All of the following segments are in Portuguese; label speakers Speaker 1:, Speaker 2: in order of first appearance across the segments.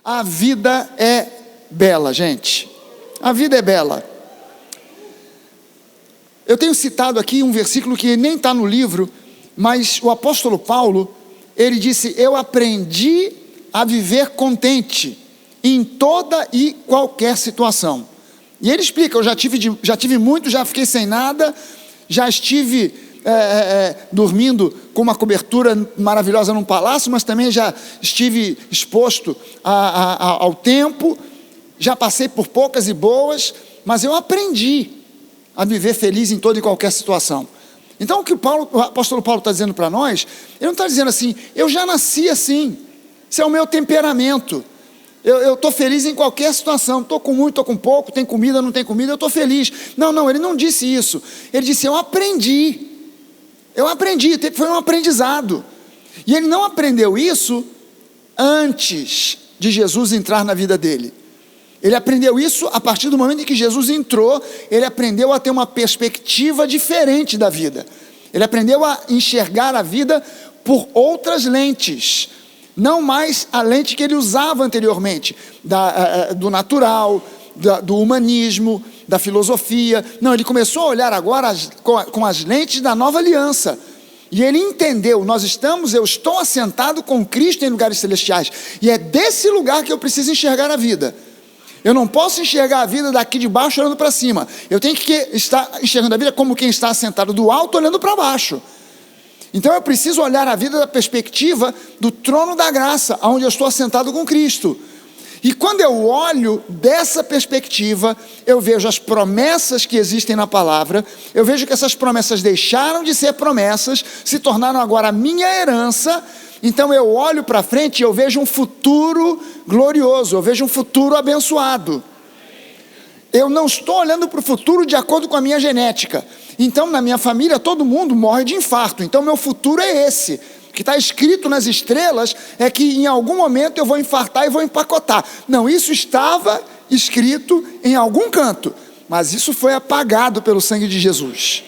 Speaker 1: A vida é bela, gente. A vida é bela. Eu tenho citado aqui um versículo que nem está no livro, mas o apóstolo Paulo, ele disse: eu aprendi a viver contente em toda e qualquer situação. E ele explica: eu já tive muito, já fiquei sem nada, já estive dormindo com uma cobertura maravilhosa num palácio, mas também já estive exposto ao tempo, já passei por poucas e boas, mas eu aprendi a viver feliz em toda e qualquer situação. Então o que o apóstolo Paulo está dizendo para nós, ele não está dizendo assim: eu já nasci assim, esse é o meu temperamento, eu estou feliz em qualquer situação, estou com muito, estou com pouco, tem comida, não tem comida, eu estou feliz. Não, ele não disse isso. Ele disse: eu aprendi, foi um aprendizado. E ele não aprendeu isso antes de Jesus entrar na vida dele. Ele aprendeu isso a partir do momento em que Jesus entrou. Ele aprendeu a ter uma perspectiva diferente da vida. Ele aprendeu a enxergar a vida por outras lentes, não mais a lente que ele usava anteriormente, do natural, do humanismo, da filosofia. Não, ele começou a olhar agora com as lentes da nova aliança. E ele entendeu: eu estou assentado com Cristo em lugares celestiais, e é desse lugar que eu preciso enxergar a vida. Eu não posso enxergar a vida daqui de baixo olhando para cima. Eu tenho que estar enxergando a vida como quem está assentado do alto olhando para baixo. Então eu preciso olhar a vida da perspectiva do trono da graça, onde eu estou assentado com Cristo. E quando eu olho dessa perspectiva, eu vejo as promessas que existem na palavra, eu vejo que essas promessas deixaram de ser promessas, se tornaram agora a minha herança. Então eu olho para frente e eu vejo um futuro glorioso, eu vejo um futuro abençoado. Eu não estou olhando para o futuro de acordo com a minha genética. Então na minha família todo mundo morre de infarto, então meu futuro é esse. O que está escrito nas estrelas é que em algum momento eu vou infartar e vou empacotar. Não, isso estava escrito em algum canto, mas isso foi apagado pelo sangue de Jesus.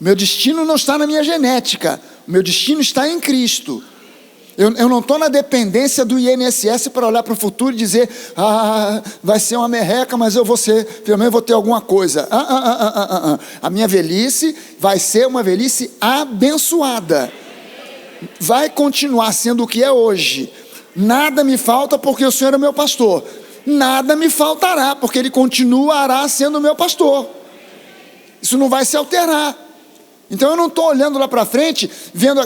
Speaker 1: Meu destino não está na minha genética, o meu destino está em Cristo. Eu não estou na dependência do INSS para olhar para o futuro e dizer: vai ser uma merreca, mas pelo menos vou ter alguma coisa. A minha velhice vai ser uma velhice abençoada. Vai continuar sendo o que é hoje. Nada me falta porque o Senhor é meu pastor. Nada me faltará porque Ele continuará sendo meu pastor. Isso não vai se alterar. Então eu não estou olhando lá para frente, vendo: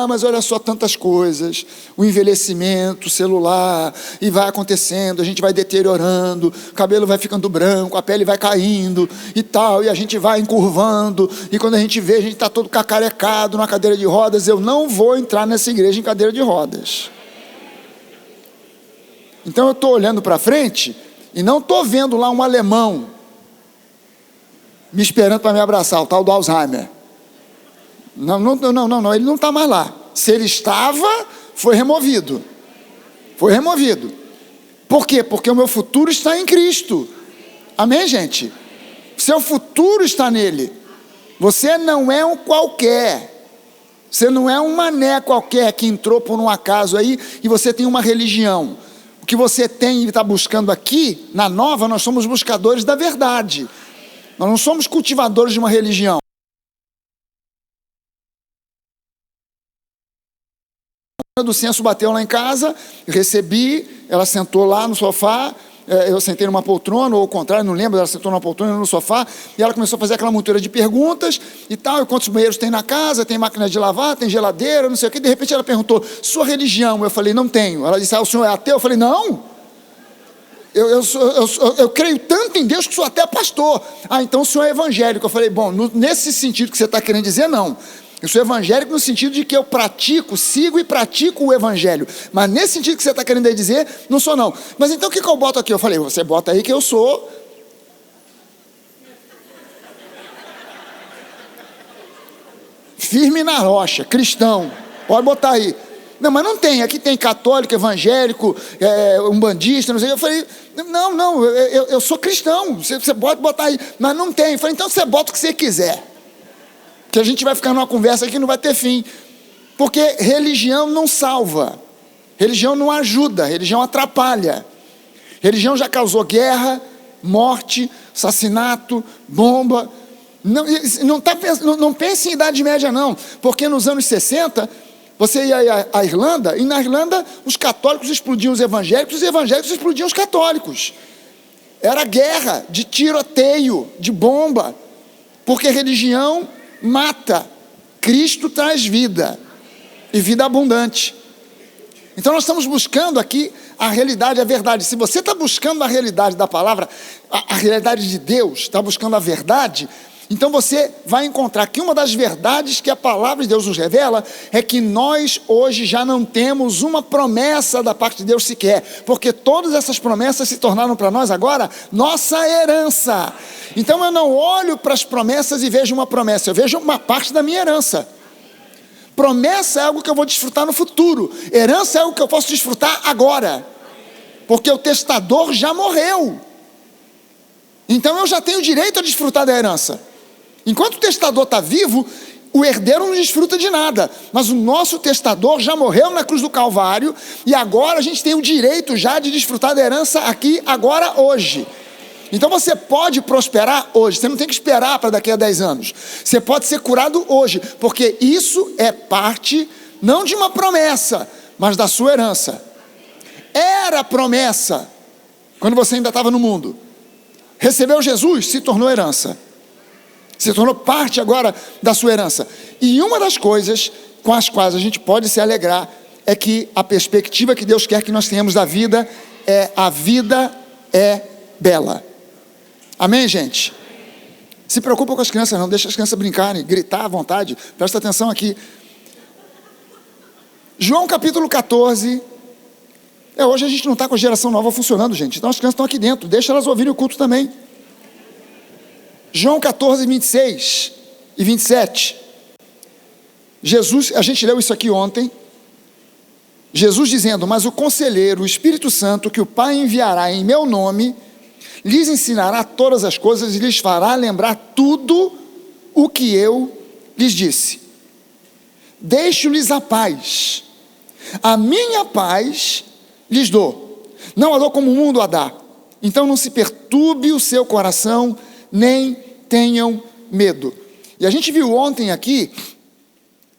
Speaker 1: mas olha só tantas coisas, o envelhecimento, o celular, e vai acontecendo, a gente vai deteriorando, o cabelo vai ficando branco, a pele vai caindo e tal, e a gente vai encurvando, e quando a gente vê, a gente está todo cacarecado na cadeira de rodas. Eu não vou entrar nessa igreja em cadeira de rodas. Então eu estou olhando para frente e não estou vendo lá um alemão me esperando para me abraçar, o tal do Alzheimer. Não, ele não está mais lá. Se ele estava, foi removido. Foi removido. Por quê? Porque o meu futuro está em Cristo. Amém, gente? Seu futuro está nele. Você não é um qualquer. Você não é um mané qualquer que entrou por um acaso aí e você tem uma religião. O que você tem e está buscando aqui, na Nova, nós somos buscadores da verdade. Nós não somos cultivadores de uma religião. Do censo bateu lá em casa, eu recebi, ela sentou lá no sofá, eu sentei numa poltrona, ou ao contrário, não lembro, ela sentou numa poltrona no sofá, e ela começou a fazer aquela montura de perguntas, e tal, e quantos banheiros tem na casa, tem máquina de lavar, tem geladeira, não sei o que. De repente ela perguntou: sua religião? Eu falei: não tenho. Ela disse: o senhor é ateu? Eu falei: não, eu creio tanto em Deus que sou até pastor. Então o senhor é evangélico? Eu falei: bom, nesse sentido que você está querendo dizer, não. Eu sou evangélico no sentido de que eu sigo e pratico o evangelho. Mas nesse sentido que você está querendo dizer, não sou não. Mas então o que eu boto aqui? Eu falei: você bota aí que eu sou firme na rocha, cristão. Pode botar aí. Não, mas não tem. Aqui tem católico, evangélico, umbandista, não sei. Eu falei: não, eu sou cristão. Você pode botar aí. Mas não tem. Eu falei: então você bota o que você quiser, que a gente vai ficar numa conversa que não vai ter fim. Porque religião não salva. Religião não ajuda, religião atrapalha. Religião já causou guerra, morte, assassinato, bomba. Não pense em Idade Média não, porque nos anos 60, você ia à Irlanda, e na Irlanda os católicos explodiam os evangélicos explodiam os católicos. Era guerra, de tiroteio, de bomba, porque religião mata, Cristo traz vida, e vida abundante. Então nós estamos buscando aqui a realidade, a verdade. Se você está buscando a realidade da palavra, a realidade de Deus, está buscando a verdade, então você vai encontrar que uma das verdades que a palavra de Deus nos revela é que nós hoje já não temos uma promessa da parte de Deus sequer, porque todas essas promessas se tornaram para nós agora nossa herança. Então eu não olho para as promessas e vejo uma promessa, eu vejo uma parte da minha herança. Promessa é algo que eu vou desfrutar no futuro, herança é algo que eu posso desfrutar agora, porque o testador já morreu. Então eu já tenho direito a desfrutar da herança. Enquanto o testador está vivo, o herdeiro não desfruta de nada, mas o nosso testador já morreu na cruz do Calvário, e agora a gente tem o direito já de desfrutar da herança aqui, agora, hoje. Então você pode prosperar hoje, você não tem que esperar para daqui a 10 anos, você pode ser curado hoje, porque isso é parte, não de uma promessa, mas da sua herança. Era promessa, quando você ainda estava no mundo, recebeu Jesus, se tornou herança. Se tornou parte agora da sua herança. E uma das coisas com as quais a gente pode se alegrar é que a perspectiva que Deus quer que nós tenhamos da vida é: a vida é bela. Amém, gente? Se preocupa com as crianças não, deixa as crianças brincarem, gritar à vontade, presta atenção aqui. João capítulo 14, hoje a gente não está com a geração nova funcionando, gente, então as crianças estão aqui dentro, deixa elas ouvirem o culto também. João 14, 26 e 27, Jesus, a gente leu isso aqui ontem, Jesus dizendo: mas o conselheiro, o Espírito Santo, que o Pai enviará em meu nome, lhes ensinará todas as coisas e lhes fará lembrar tudo o que eu lhes disse. Deixo-lhes a paz, a minha paz lhes dou, não a dou como o mundo a dá. Então não se perturbe o seu coração, nem tenham medo. E a gente viu ontem aqui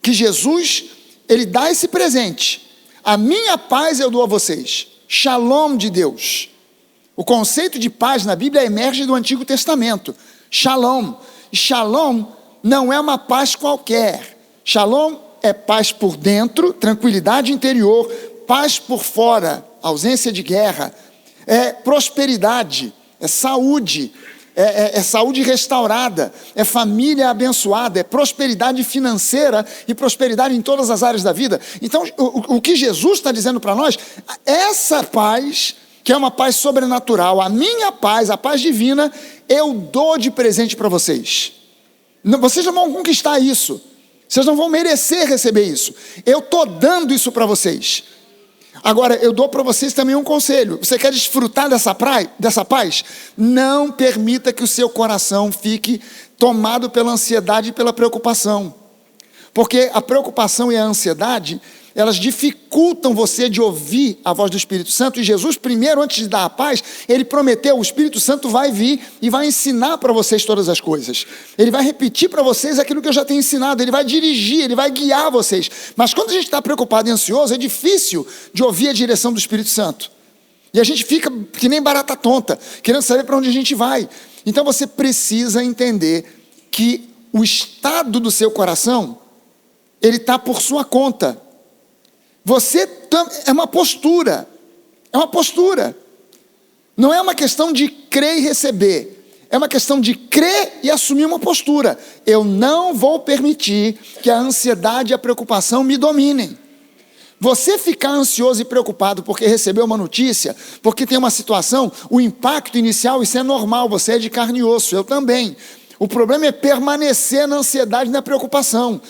Speaker 1: que Jesus, ele dá esse presente: a minha paz eu dou a vocês, shalom de Deus. O conceito de paz na Bíblia emerge do Antigo Testamento, shalom. E shalom não é uma paz qualquer, shalom é paz por dentro, tranquilidade interior, paz por fora, ausência de guerra, é prosperidade, é saúde, é saúde restaurada, é família abençoada, é prosperidade financeira e prosperidade em todas as áreas da vida. Então o que Jesus está dizendo para nós, essa paz, que é uma paz sobrenatural, a minha paz, a paz divina, eu dou de presente para vocês. Vocês não vão conquistar isso, vocês não vão merecer receber isso, eu estou dando isso para vocês. Agora, eu dou para vocês também um conselho: você quer desfrutar dessa paz? Não permita que o seu coração fique tomado pela ansiedade e pela preocupação, porque a preocupação e a ansiedade, elas dificultam você de ouvir a voz do Espírito Santo. E Jesus, primeiro, antes de dar a paz, ele prometeu: o Espírito Santo vai vir e vai ensinar para vocês todas as coisas, ele vai repetir para vocês aquilo que eu já tenho ensinado, ele vai dirigir, ele vai guiar vocês. Mas quando a gente está preocupado e ansioso, é difícil de ouvir a direção do Espírito Santo, e a gente fica que nem barata tonta, querendo saber para onde a gente vai. Então você precisa entender que o estado do seu coração, ele está por sua conta. É uma postura, não é uma questão de crer e receber, é uma questão de crer e assumir uma postura. Eu não vou permitir que a ansiedade e a preocupação me dominem. Você ficar ansioso e preocupado porque recebeu uma notícia, porque tem uma situação, o impacto inicial, isso é normal, você é de carne e osso, eu também. O problema é permanecer na ansiedade e na preocupação.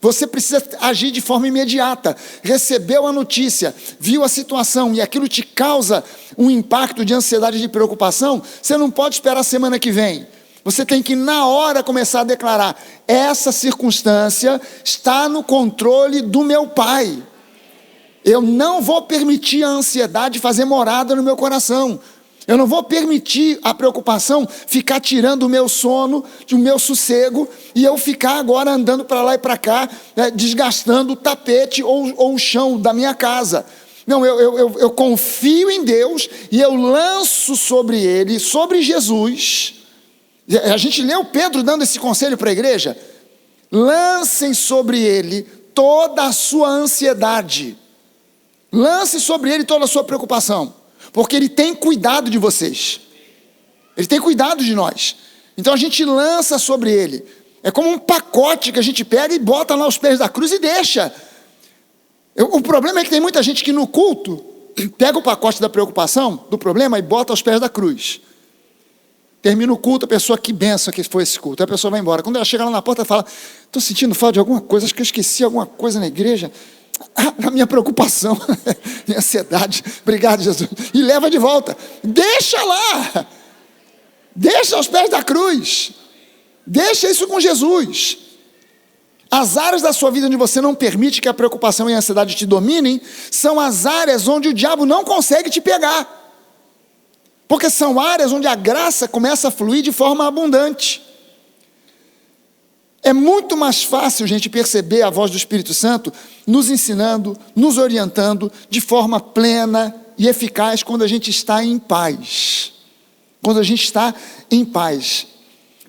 Speaker 1: Você precisa agir de forma imediata. Recebeu a notícia, viu a situação e aquilo te causa um impacto de ansiedade e de preocupação, você não pode esperar a semana que vem. Você tem que na hora começar a declarar: essa circunstância está no controle do meu Pai. Eu não vou permitir a ansiedade fazer morada no meu coração. Eu não vou permitir a preocupação ficar tirando o meu sono, o meu sossego, e eu ficar agora andando para lá e para cá, desgastando o tapete ou o chão da minha casa. Não, eu confio em Deus e eu lanço sobre Ele, sobre Jesus. A gente leu Pedro dando esse conselho para a igreja. Lancem sobre Ele toda a sua ansiedade. Lance sobre Ele toda a sua preocupação. Porque Ele tem cuidado de vocês. Ele tem cuidado de nós. Então a gente lança sobre Ele. É como um pacote que a gente pega e bota lá aos pés da cruz e deixa. O problema é que tem muita gente que no culto pega o pacote da preocupação, do problema, e bota aos pés da cruz. Termina o culto, a pessoa, que benção que foi esse culto. Aí a pessoa vai embora. Quando ela chega lá na porta, ela fala: estou sentindo falta de alguma coisa, acho que eu esqueci alguma coisa na igreja. A minha preocupação, minha ansiedade, obrigado Jesus, e leva de volta, deixa lá, deixa aos pés da cruz, deixa isso com Jesus. As áreas da sua vida onde você não permite que a preocupação e a ansiedade te dominem, são as áreas onde o diabo não consegue te pegar, porque são áreas onde a graça começa a fluir de forma abundante. É muito mais fácil, gente, perceber a voz do Espírito Santo nos ensinando, nos orientando de forma plena e eficaz quando a gente está em paz. Quando a gente está em paz.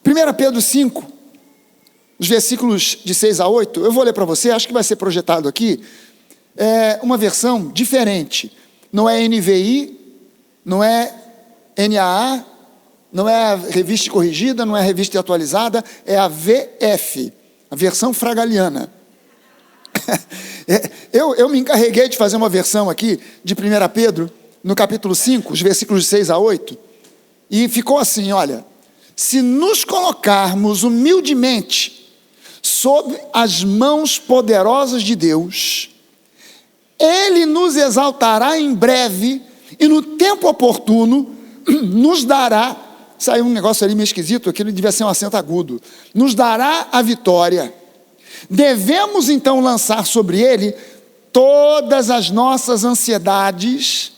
Speaker 1: 1 Pedro 5, os versículos de 6 a 8, eu vou ler para você, acho que vai ser projetado aqui. É uma versão diferente. Não é NVI, não é NAA, não é a revista corrigida, não é a revista atualizada, é a VF, a versão fragaliana. Eu me encarreguei de fazer uma versão aqui de 1 Pedro, no capítulo 5, os versículos de 6 a 8, e ficou assim, olha: se nos colocarmos humildemente sob as mãos poderosas de Deus, Ele nos exaltará em breve, e no tempo oportuno nos dará. Saiu um negócio ali meio esquisito, aquilo devia ser um acento agudo. Nos dará a vitória. Devemos então lançar sobre Ele todas as nossas ansiedades,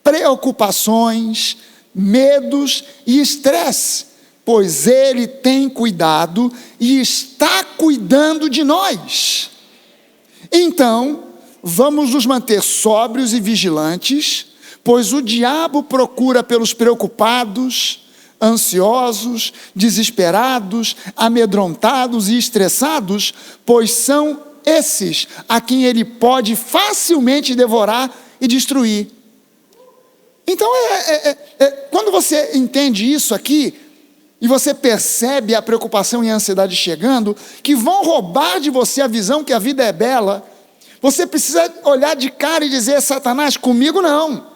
Speaker 1: preocupações, medos e estresse, pois Ele tem cuidado e está cuidando de nós. Então, vamos nos manter sóbrios e vigilantes, pois o diabo procura pelos preocupados, ansiosos, desesperados, amedrontados e estressados, pois são esses a quem ele pode facilmente devorar e destruir. Então, quando você entende isso aqui, e você percebe a preocupação e a ansiedade chegando, que vão roubar de você a visão que a vida é bela, você precisa olhar de cara e dizer: Satanás, comigo não,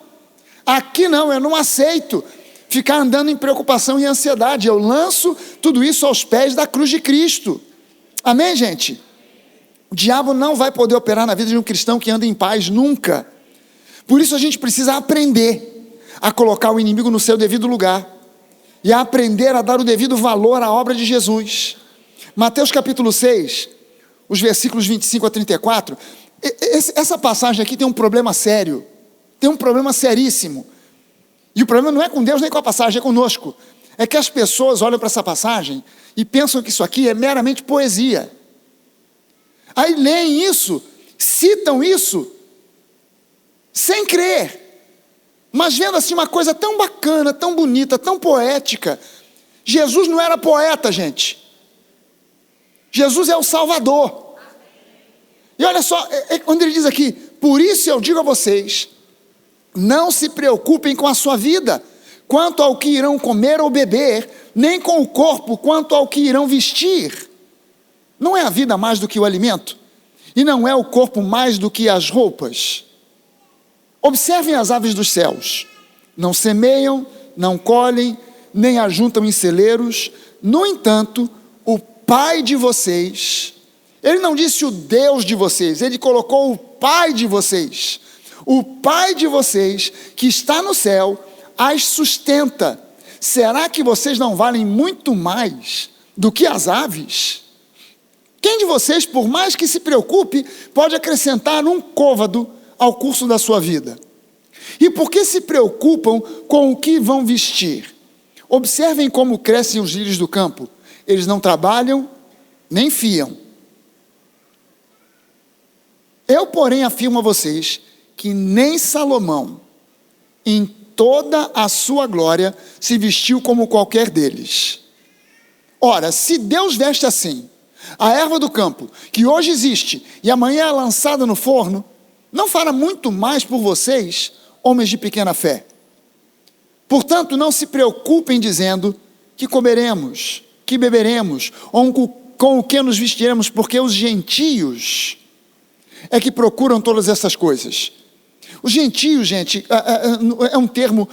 Speaker 1: aqui não, eu não aceito ficar andando em preocupação e ansiedade. Eu lanço tudo isso aos pés da cruz de Cristo. Amém, gente? O diabo não vai poder operar na vida de um cristão que anda em paz, nunca. Por isso a gente precisa aprender a colocar o inimigo no seu devido lugar e a aprender a dar o devido valor à obra de Jesus. Mateus capítulo 6, os versículos 25 a 34, essa passagem aqui tem um problema sério, tem um problema seríssimo. E o problema não é com Deus nem com a passagem, é conosco. É que as pessoas olham para essa passagem e pensam que isso aqui é meramente poesia. Aí leem isso, citam isso, sem crer, mas vendo assim uma coisa tão bacana, tão bonita, tão poética. Jesus não era poeta, gente. Jesus é o Salvador. E olha só, quando ele diz aqui: por isso eu digo a vocês, não se preocupem com a sua vida, quanto ao que irão comer ou beber, nem com o corpo, quanto ao que irão vestir. Não é a vida mais do que o alimento? E não é o corpo mais do que as roupas? Observem as aves dos céus. Não semeiam, não colhem, nem ajuntam em celeiros. No entanto, o Pai de vocês, ele não disse o Deus de vocês, ele colocou o Pai de vocês. O Pai de vocês, que está no céu, as sustenta. Será que vocês não valem muito mais do que as aves? Quem de vocês, por mais que se preocupe, pode acrescentar um côvado ao curso da sua vida? E por que se preocupam com o que vão vestir? Observem como crescem os lírios do campo. Eles não trabalham, nem fiam. Eu, porém, afirmo a vocês que nem Salomão, em toda a sua glória, se vestiu como qualquer deles. Ora, se Deus veste assim a erva do campo, que hoje existe e amanhã é lançada no forno, não fará muito mais por vocês, homens de pequena fé. Portanto, não se preocupem dizendo que comeremos, que beberemos, ou com o que nos vestiremos, porque os gentios é que procuram todas essas coisas. Os gentios, gente, é um termo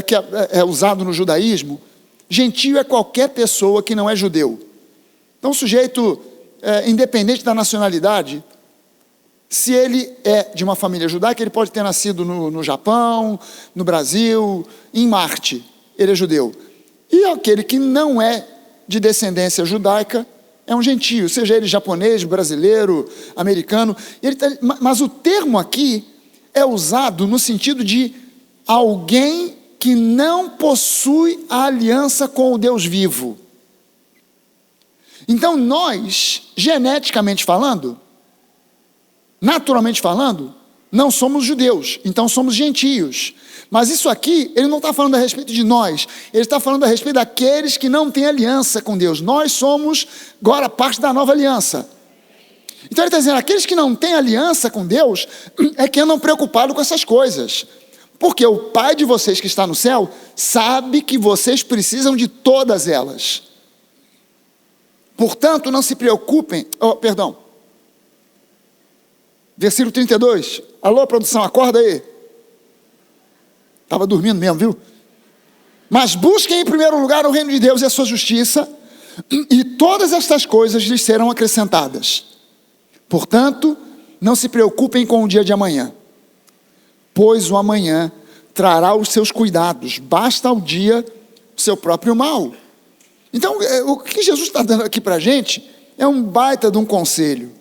Speaker 1: que é usado no judaísmo. Gentio é qualquer pessoa que não é judeu. Então, o sujeito, independente da nacionalidade, se ele é de uma família judaica, ele pode ter nascido no Japão, no Brasil, em Marte, ele é judeu. E aquele que não é de descendência judaica é um gentio, seja ele japonês, brasileiro, americano. Mas o termo aqui é usado no sentido de alguém que não possui a aliança com o Deus vivo. Então nós, geneticamente falando, naturalmente falando, não somos judeus, então somos gentios. Mas isso aqui, ele não está falando a respeito de nós, ele está falando a respeito daqueles que não têm aliança com Deus. Nós somos agora parte da nova aliança. Então ele está dizendo, aqueles que não têm aliança com Deus, é que andam preocupados com essas coisas. Porque o Pai de vocês que está no céu, sabe que vocês precisam de todas elas. Portanto, não se preocupem, versículo 32, alô produção, acorda aí. Estava dormindo mesmo, viu? Mas busquem em primeiro lugar o reino de Deus e a sua justiça, e todas estas coisas lhes serão acrescentadas. Portanto, não se preocupem com o dia de amanhã, pois o amanhã trará os seus cuidados, basta ao dia o seu próprio mal. Então, o que Jesus está dando aqui para a gente é um baita de um conselho.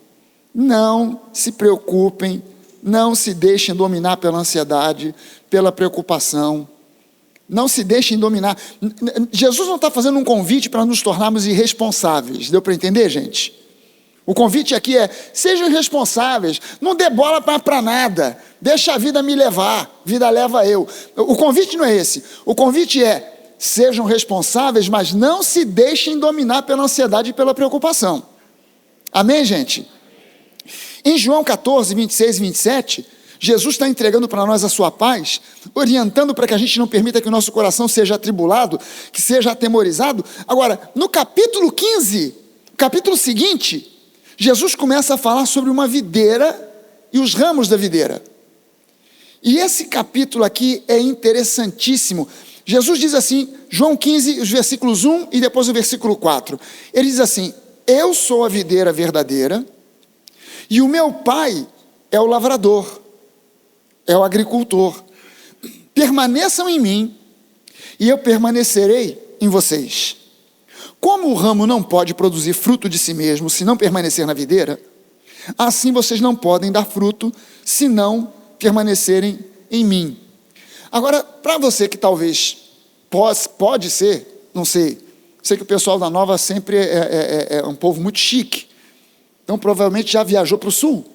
Speaker 1: Não se preocupem, não se deixem dominar pela ansiedade, pela preocupação, não se deixem dominar. Jesus não está fazendo um convite para nos tornarmos irresponsáveis, deu para entender, gente? O convite aqui é, sejam responsáveis, não dê bola para nada, deixa a vida me levar, vida leva eu. O convite não é esse, o convite é, sejam responsáveis, mas não se deixem dominar pela ansiedade e pela preocupação. Amém, gente? Em João 14, 26 e 27, Jesus está entregando para nós a sua paz, orientando para que a gente não permita que o nosso coração seja atribulado, que seja atemorizado. Agora, no capítulo 15, capítulo seguinte, Jesus começa a falar sobre uma videira e os ramos da videira. E esse capítulo aqui é interessantíssimo. Jesus diz assim, João 15, os versículos 1 e depois o versículo 4. Ele diz assim, eu sou a videira verdadeira e o meu pai é o lavrador, é o agricultor. Permaneçam em mim e eu permanecerei em vocês. Como o ramo não pode produzir fruto de si mesmo se não permanecer na videira, assim vocês não podem dar fruto se não permanecerem em mim. Agora, para você que talvez pode ser, não sei que o pessoal da Nova sempre é um povo muito chique, então provavelmente já viajou para o sul,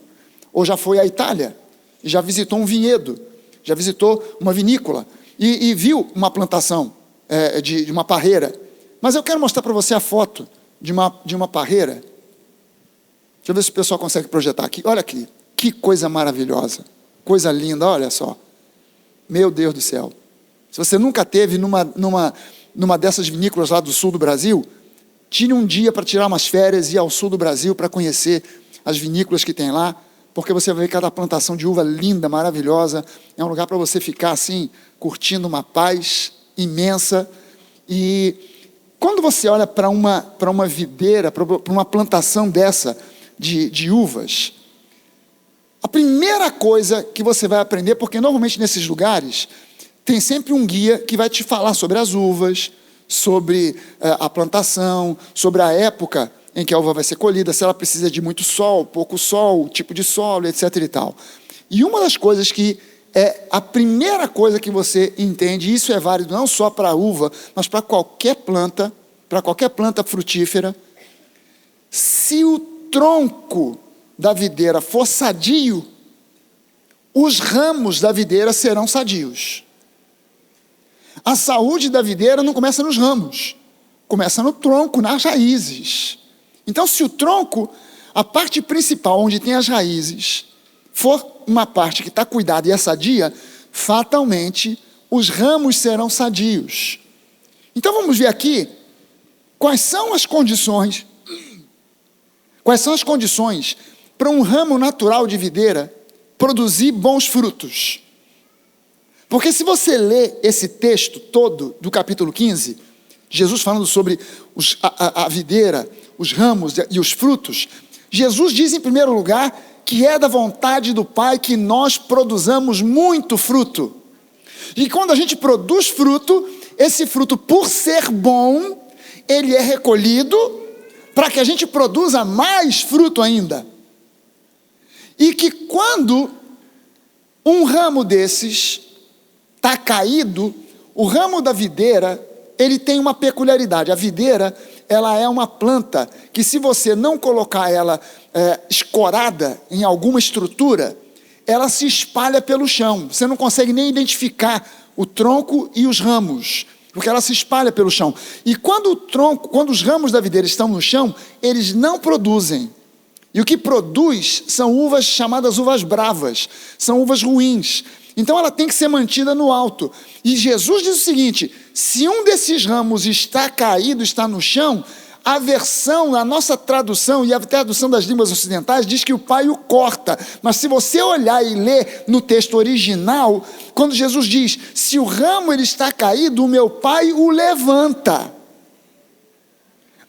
Speaker 1: ou já foi à Itália, e já visitou um vinhedo, já visitou uma vinícola, e viu uma plantação de uma parreira. Mas eu quero mostrar para você a foto de uma parreira. Deixa eu ver se o pessoal consegue projetar aqui. Olha aqui, que coisa maravilhosa, coisa linda, olha só. Meu Deus do céu. Se você nunca teve numa dessas vinícolas lá do sul do Brasil, tire um dia para tirar umas férias e ir ao sul do Brasil para conhecer as vinícolas que tem lá, porque você vai ver cada plantação de uva linda, maravilhosa. É um lugar para você ficar assim, curtindo uma paz imensa. E quando você olha para uma videira, para uma plantação dessa de uvas, a primeira coisa que você vai aprender, porque normalmente nesses lugares tem sempre um guia que vai te falar sobre as uvas, sobre a plantação, sobre a época em que a uva vai ser colhida, se ela precisa de muito sol, pouco sol, tipo de solo, etc. e tal. E uma das coisas que é a primeira coisa que você entende, e isso é válido não só para a uva, mas para qualquer planta frutífera, se o tronco da videira for sadio, os ramos da videira serão sadios. A saúde da videira não começa nos ramos, começa no tronco, nas raízes. Então, se o tronco, a parte principal, onde tem as raízes, for uma parte que está cuidada e é sadia, fatalmente os ramos serão sadios. Então vamos ver aqui quais são as condições para um ramo natural de videira produzir bons frutos. Porque se você lê esse texto todo do capítulo 15, Jesus falando sobre a videira, os ramos e os frutos, Jesus diz em primeiro lugar que é da vontade do Pai que nós produzamos muito fruto. E quando a gente produz fruto, esse fruto, por ser bom, ele é recolhido para que a gente produza mais fruto ainda. E que quando um ramo desses está caído, o ramo da videira, ele tem uma peculiaridade. A videira, ela é uma planta que, se você não colocar ela escorada em alguma estrutura, ela se espalha pelo chão. Você não consegue nem identificar o tronco e os ramos, porque ela se espalha pelo chão. E quando os ramos da videira estão no chão, eles não produzem. E o que produz são uvas chamadas uvas bravas, são uvas ruins. Então ela tem que ser mantida no alto. E Jesus diz o seguinte: se um desses ramos está caído, está no chão, a nossa tradução e a tradução das línguas ocidentais diz que o Pai o corta. Mas se você olhar e ler no texto original, quando Jesus diz, se o ramo ele está caído, o meu Pai o levanta.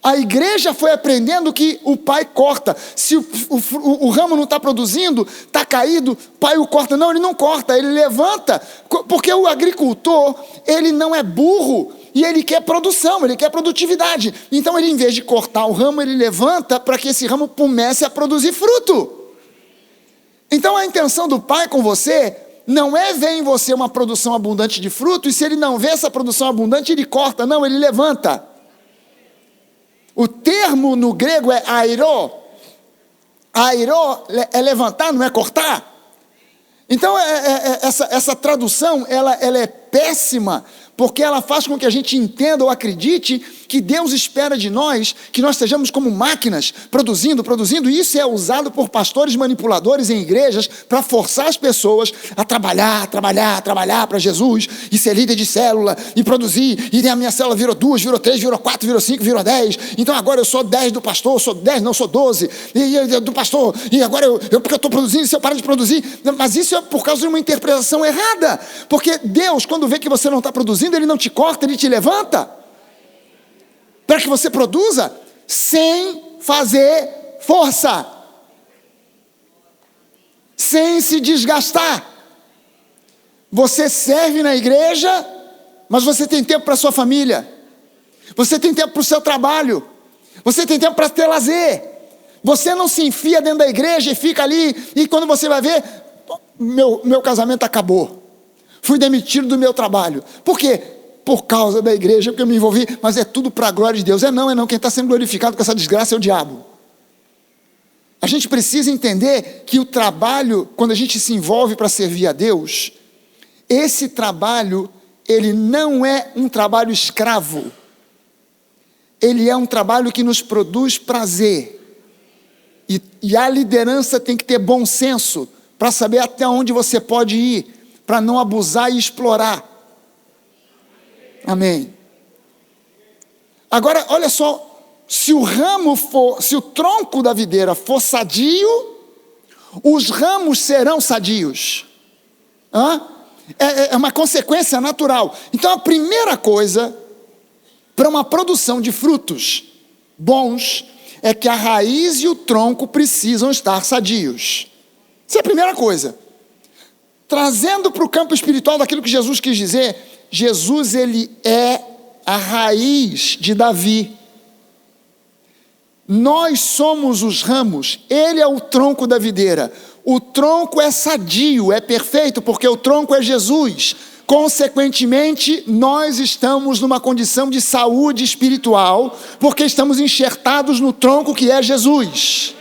Speaker 1: A igreja foi aprendendo que o Pai corta. Se o ramo não está produzindo, está caído, o Pai o corta. Não, ele não corta, ele levanta. Porque o agricultor, ele não é burro e ele quer produção, ele quer produtividade. Então ele, em vez de cortar o ramo, ele levanta para que esse ramo comece a produzir fruto. Então a intenção do Pai com você não é ver em você uma produção abundante de fruto, e se ele não vê essa produção abundante, ele corta. Não, ele levanta. O termo no grego é airó. Airó é levantar, não é cortar. Então essa tradução ela é péssima, porque ela faz com que a gente entenda ou acredite que Deus espera de nós que nós estejamos como máquinas, produzindo, e isso é usado por pastores manipuladores em igrejas para forçar as pessoas a trabalhar para Jesus, e ser líder de célula, e produzir, e a minha célula virou 2, virou 3, virou 4, virou 5, virou 10, então agora eu sou 10 do pastor, eu sou 10, não sou 12, e do pastor, e agora porque eu estou produzindo, se eu parar de produzir, mas isso é por causa de uma interpretação errada, porque Deus, quando vê que você não está produzindo, Ele não te corta, Ele te levanta, para que você produza sem fazer força, sem se desgastar. Você serve na igreja, mas você tem tempo para a sua família, você tem tempo para o seu trabalho, você tem tempo para ter lazer. Você não se enfia dentro da igreja e fica ali, e quando você vai ver, meu casamento acabou, fui demitido do meu trabalho. Por quê? Por causa da igreja, porque eu me envolvi, mas é tudo para a glória de Deus. Não, quem está sendo glorificado com essa desgraça é o diabo. A gente precisa entender que o trabalho, quando a gente se envolve para servir a Deus, esse trabalho, ele não é um trabalho escravo, ele é um trabalho que nos produz prazer, e a liderança tem que ter bom senso, para saber até onde você pode ir, para não abusar e explorar. Amém. Agora, olha só, se o tronco da videira for sadio, os ramos serão sadios. É uma consequência natural. Então, a primeira coisa para uma produção de frutos bons é que a raiz e o tronco precisam estar sadios. Essa é a primeira coisa. Trazendo para o campo espiritual daquilo que Jesus quis dizer, Jesus, ele é a raiz de Davi. Nós somos os ramos, ele é o tronco da videira. O tronco é sadio, é perfeito, porque o tronco é Jesus. Consequentemente, nós estamos numa condição de saúde espiritual, porque estamos enxertados no tronco que é Jesus.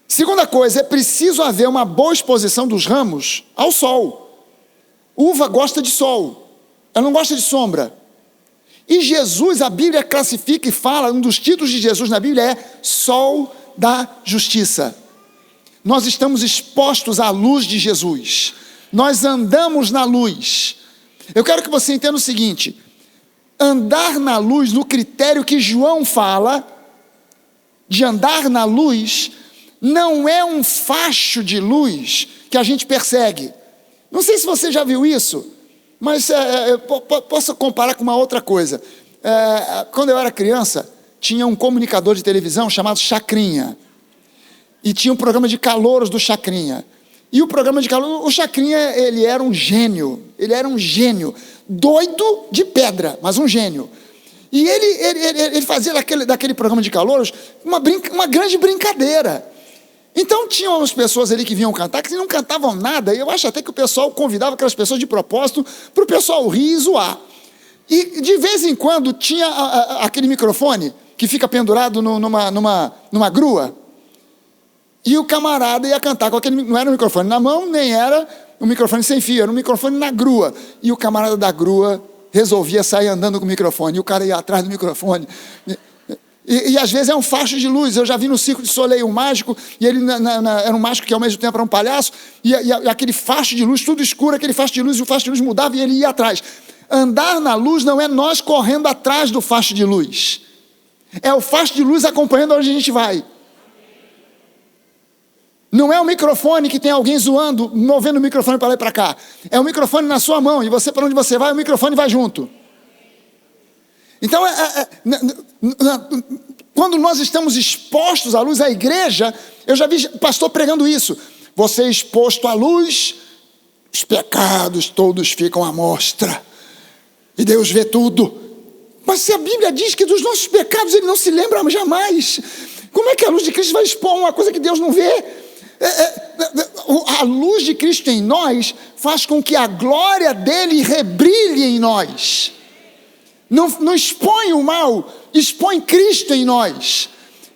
Speaker 1: Segunda coisa, é preciso haver uma boa exposição dos ramos ao sol. Uva gosta de sol, ela não gosta de sombra. E Jesus, a Bíblia classifica e fala, um dos títulos de Jesus na Bíblia é Sol da Justiça. Nós estamos expostos à luz de Jesus. Nós andamos na luz. Eu quero que você entenda o seguinte: andar na luz, no critério que João fala, de andar na luz, não é um facho de luz que a gente persegue. Não sei se você já viu isso, mas eu posso comparar com uma outra coisa. Quando eu era criança, tinha um comunicador de televisão chamado Chacrinha. E tinha um programa de calouros do Chacrinha. E o programa de calouros, o Chacrinha, ele era um gênio. Ele era um gênio. Doido de pedra, mas um gênio. E ele fazia daquele programa de calouros uma grande brincadeira. Então tinham umas pessoas ali que vinham cantar, que não cantavam nada. E eu acho até que o pessoal convidava aquelas pessoas de propósito para o pessoal rir e zoar. E de vez em quando tinha aquele microfone que fica pendurado numa grua. E o camarada ia cantar com aquele, não era um microfone na mão, nem era um microfone sem fio, era um microfone na grua. E o camarada da grua resolvia sair andando com o microfone, e o cara ia atrás do microfone. E às vezes é um facho de luz. Eu já vi no Circo de Soleil um mágico, e ele era um mágico que ao mesmo tempo era um palhaço, e aquele facho de luz, tudo escuro, aquele facho de luz, e o facho de luz mudava e ele ia atrás. Andar na luz não é nós correndo atrás do facho de luz, é o facho de luz acompanhando onde a gente vai. Não é o microfone que tem alguém zoando, movendo o microfone para lá e para cá. É o microfone na sua mão, e você, para onde você vai, o microfone vai junto. Então, quando nós estamos expostos à luz, a igreja, eu já vi pastor pregando isso. Você é exposto à luz, os pecados todos ficam à mostra, e Deus vê tudo. Mas se a Bíblia diz que dos nossos pecados Ele não se lembra jamais, como é que a luz de Cristo vai expor uma coisa que Deus não vê? A luz de Cristo em nós faz com que a glória dele rebrilhe em nós. Não expõe o mal, expõe Cristo em nós.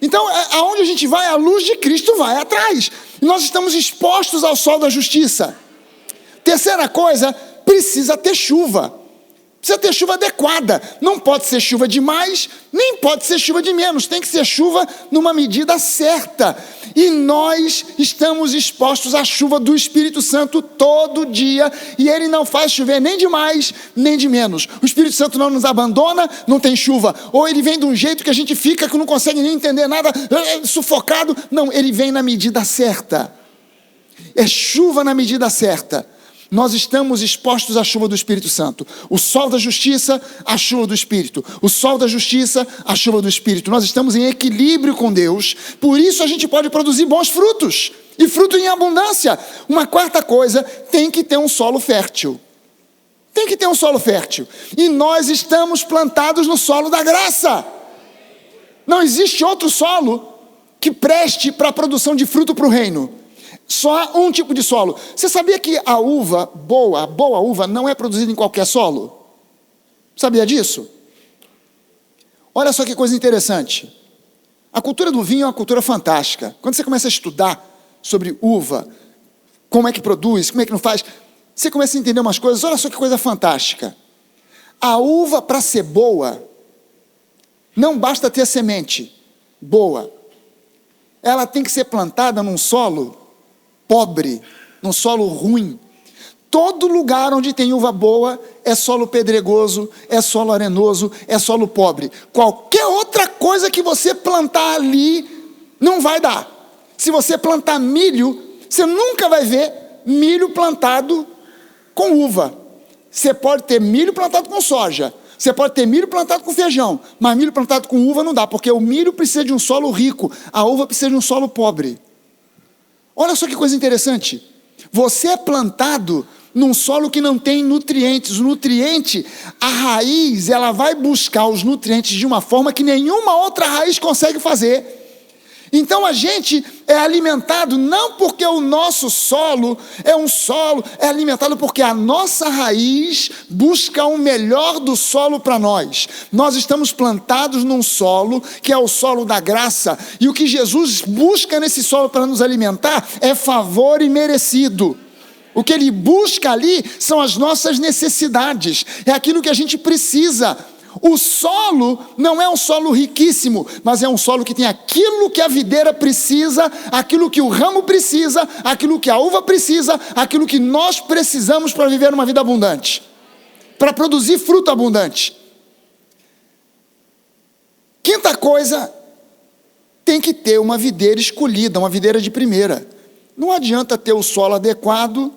Speaker 1: Então, aonde a gente vai, a luz de Cristo vai atrás. E nós estamos expostos ao sol da justiça. Terceira coisa, precisa ter chuva. Precisa ter chuva adequada. Não pode ser chuva de mais, nem pode ser chuva de menos. Tem que ser chuva numa medida certa. E nós estamos expostos à chuva do Espírito Santo todo dia. E Ele não faz chover nem de mais, nem de menos. O Espírito Santo não nos abandona, não tem chuva. Ou Ele vem de um jeito que a gente fica, que não consegue nem entender nada, sufocado. Não, Ele vem na medida certa. É chuva na medida certa. Nós estamos expostos à chuva do Espírito Santo. O sol da justiça, a chuva do Espírito. O sol da justiça, a chuva do Espírito. Nós estamos em equilíbrio com Deus. Por isso a gente pode produzir bons frutos. E fruto em abundância. Uma quarta coisa, tem que ter um solo fértil. Tem que ter um solo fértil. E nós estamos plantados no solo da graça. Não existe outro solo que preste para a produção de fruto para o reino. Só há um tipo de solo. Você sabia que a uva boa, a boa uva, não é produzida em qualquer solo? Sabia disso? Olha só que coisa interessante. A cultura do vinho é uma cultura fantástica. Quando você começa a estudar sobre uva, como é que produz, como é que não faz, você começa a entender umas coisas. Olha só que coisa fantástica. A uva, para ser boa, não basta ter semente boa. Ela tem que ser plantada num solo pobre, num solo ruim. Todo lugar onde tem uva boa é solo pedregoso, é solo arenoso, é solo pobre. Qualquer outra coisa que você plantar ali não vai dar. Se você plantar milho, você nunca vai ver milho plantado com uva. Você pode ter milho plantado com soja, você pode ter milho plantado com feijão, mas milho plantado com uva não dá, porque o milho precisa de um solo rico, a uva precisa de um solo pobre. Olha só que coisa interessante. Você é plantado num solo que não tem nutrientes. O nutriente, a raiz, ela vai buscar os nutrientes de uma forma que nenhuma outra raiz consegue fazer. Então a gente é alimentado não porque o nosso solo, é alimentado porque a nossa raiz busca o melhor do solo para nós. Nós estamos plantados num solo que é o solo da graça, e o que Jesus busca nesse solo para nos alimentar é favor imerecido. O que Ele busca ali são as nossas necessidades, é aquilo que a gente precisa. O solo não é um solo riquíssimo, mas é um solo que tem aquilo que a videira precisa, aquilo que o ramo precisa, aquilo que a uva precisa, aquilo que nós precisamos para viver uma vida abundante, para produzir fruto abundante. Quinta coisa, tem que ter uma videira escolhida, uma videira de primeira. Não adianta ter o solo adequado,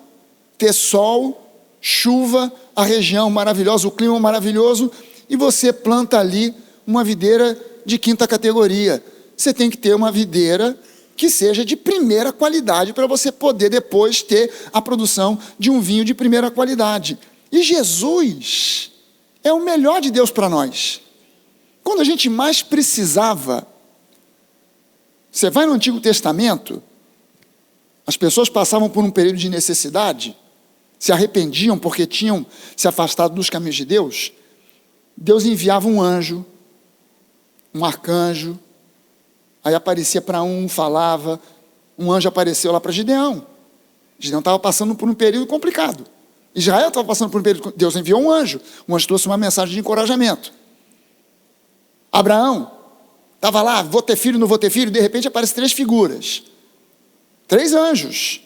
Speaker 1: ter sol, chuva, a região maravilhosa, o clima maravilhoso, e você planta ali uma videira de quinta categoria. Você tem que ter uma videira que seja de primeira qualidade, para você poder depois ter a produção de um vinho de primeira qualidade. E Jesus é o melhor de Deus para nós. Quando a gente mais precisava, você vai no Antigo Testamento, as pessoas passavam por um período de necessidade, se arrependiam porque tinham se afastado dos caminhos de Deus. Deus enviava um anjo, um arcanjo, aí aparecia para um, falava, um anjo apareceu lá para Gideão. Gideão estava passando por um período complicado. Israel estava passando por um período, Deus enviou um anjo trouxe uma mensagem de encorajamento. Abraão estava lá, vou ter filho, não vou ter filho, de repente aparecem 3 figuras, 3 anjos.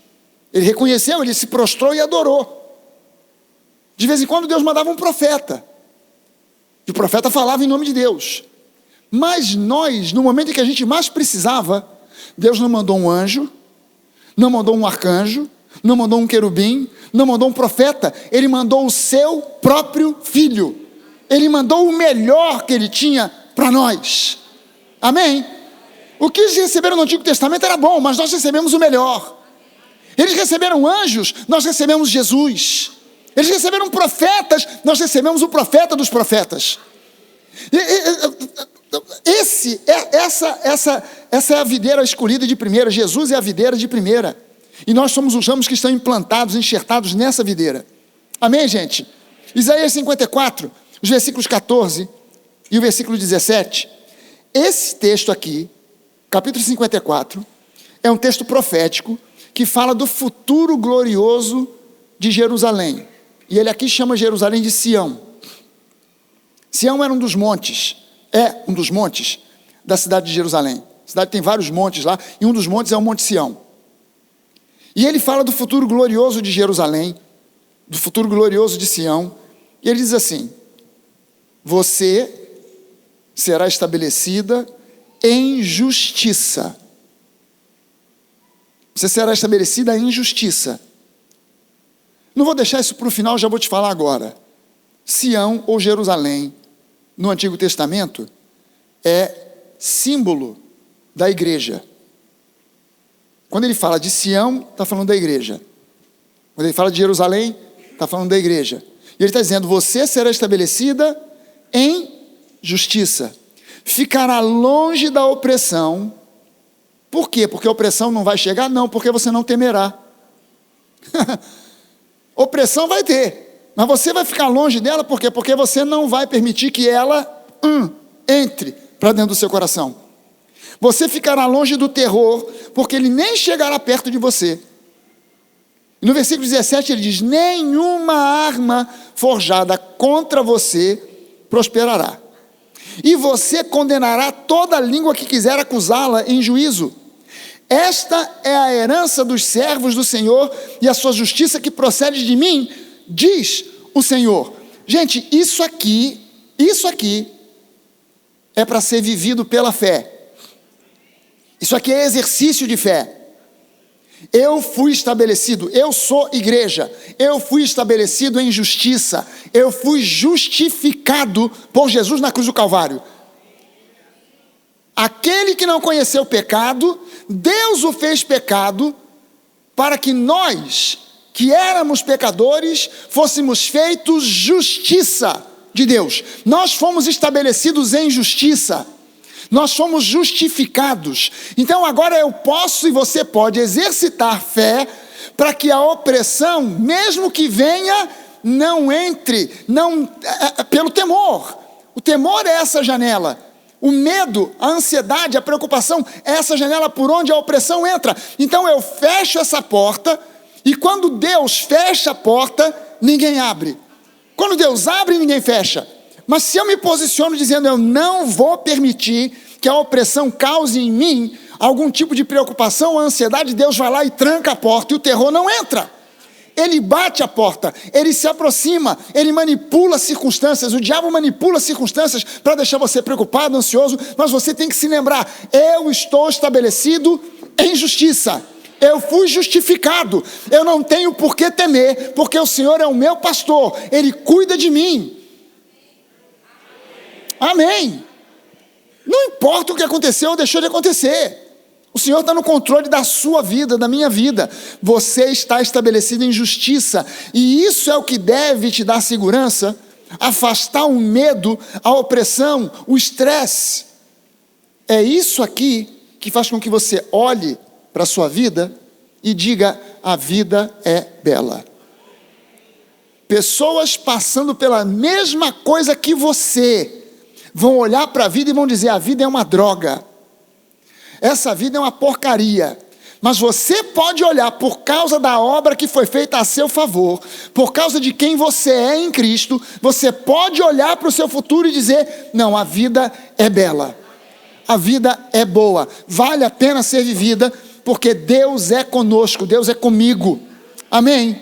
Speaker 1: Ele reconheceu, ele se prostrou e adorou. De vez em quando Deus mandava um profeta, e o profeta falava em nome de Deus. Mas nós, no momento em que a gente mais precisava, Deus não mandou um anjo, não mandou um arcanjo, não mandou um querubim, não mandou um profeta, Ele mandou o seu próprio Filho. Ele mandou o melhor que Ele tinha para nós. Amém? O que eles receberam no Antigo Testamento era bom, mas nós recebemos o melhor. Eles receberam anjos, nós recebemos Jesus. Eles receberam profetas, nós recebemos o profeta dos profetas. Essa é a videira escolhida de primeira. Jesus é a videira de primeira. E nós somos os ramos que estão implantados, enxertados nessa videira. Amém, gente? Isaías 54, os versículos 14 e o versículo 17. Esse texto aqui, capítulo 54, é um texto profético que fala do futuro glorioso de Jerusalém. E ele aqui chama Jerusalém de Sião. Sião era um dos montes da cidade de Jerusalém. A cidade tem vários montes lá, e um dos montes é o Monte Sião. E ele fala do futuro glorioso de Jerusalém, do futuro glorioso de Sião, e ele diz assim: você será estabelecida em justiça. Você será estabelecida em justiça. Não vou deixar isso para o final, já vou te falar agora. Sião ou Jerusalém, no Antigo Testamento, é símbolo da igreja. Quando ele fala de Sião, está falando da igreja. Quando ele fala de Jerusalém, está falando da igreja. E ele está dizendo: você será estabelecida em justiça. Ficará longe da opressão. Por quê? Porque a opressão não vai chegar? Não, porque você não temerá. Opressão vai ter, mas você vai ficar longe dela, por quê? Porque você não vai permitir que ela entre para dentro do seu coração. Você ficará longe do terror, porque ele nem chegará perto de você. E no versículo 17 ele diz: nenhuma arma forjada contra você prosperará, e você condenará toda língua que quiser acusá-la em juízo. Esta é a herança dos servos do Senhor, e a sua justiça que procede de mim, diz o Senhor. Gente, isso aqui é para ser vivido pela fé. Isso aqui é exercício de fé. Eu fui estabelecido, eu sou igreja, eu fui estabelecido em justiça, eu fui justificado por Jesus na cruz do Calvário. Aquele que não conheceu o pecado, Deus o fez pecado, para que nós, que éramos pecadores, fôssemos feitos justiça de Deus. Nós fomos estabelecidos em justiça. Nós somos justificados. Então agora eu posso e você pode exercitar fé para que a opressão, mesmo que venha, não entre, pelo temor. O temor é essa janela. O medo, a ansiedade, a preocupação é essa janela por onde a opressão entra. Então eu fecho essa porta, e quando Deus fecha a porta, ninguém abre. Quando Deus abre, ninguém fecha. Mas se eu me posiciono dizendo, eu não vou permitir que a opressão cause em mim algum tipo de preocupação ou ansiedade, Deus vai lá e tranca a porta, e o terror não entra. Ele bate a porta, ele se aproxima, ele manipula as circunstâncias. O diabo manipula as circunstâncias para deixar você preocupado, ansioso, mas você tem que se lembrar, eu estou estabelecido em justiça. Eu fui justificado, eu não tenho por que temer, porque o Senhor é o meu pastor, Ele cuida de mim. Amém. Não importa o que aconteceu ou deixou de acontecer, o Senhor está no controle da sua vida, da minha vida. Você está estabelecido em justiça, e isso é o que deve te dar segurança, afastar o medo, a opressão, o estresse. É isso aqui que faz com que você olhe para a sua vida e diga, a vida é bela. Pessoas passando pela mesma coisa que você, vão olhar para a vida e vão dizer, a vida é uma droga. Essa vida é uma porcaria. Mas você pode olhar por causa da obra que foi feita a seu favor, por causa de quem você é em Cristo, você pode olhar para o seu futuro e dizer, não, a vida é bela. A vida é boa, vale a pena ser vivida, porque Deus é conosco, Deus é comigo. Amém?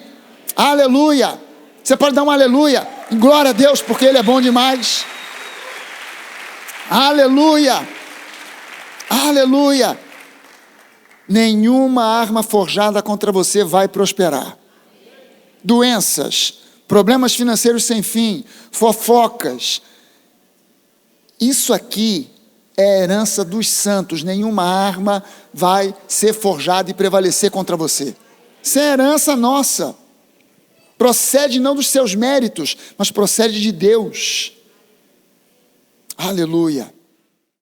Speaker 1: Aleluia! Você pode dar um aleluia, glória a Deus, porque Ele é bom demais. Aleluia! Aleluia! Nenhuma arma forjada contra você vai prosperar. Doenças, problemas financeiros sem fim, fofocas. Isso aqui é a herança dos santos. Nenhuma arma vai ser forjada e prevalecer contra você. Isso é herança nossa. Procede não dos seus méritos, mas procede de Deus. Aleluia.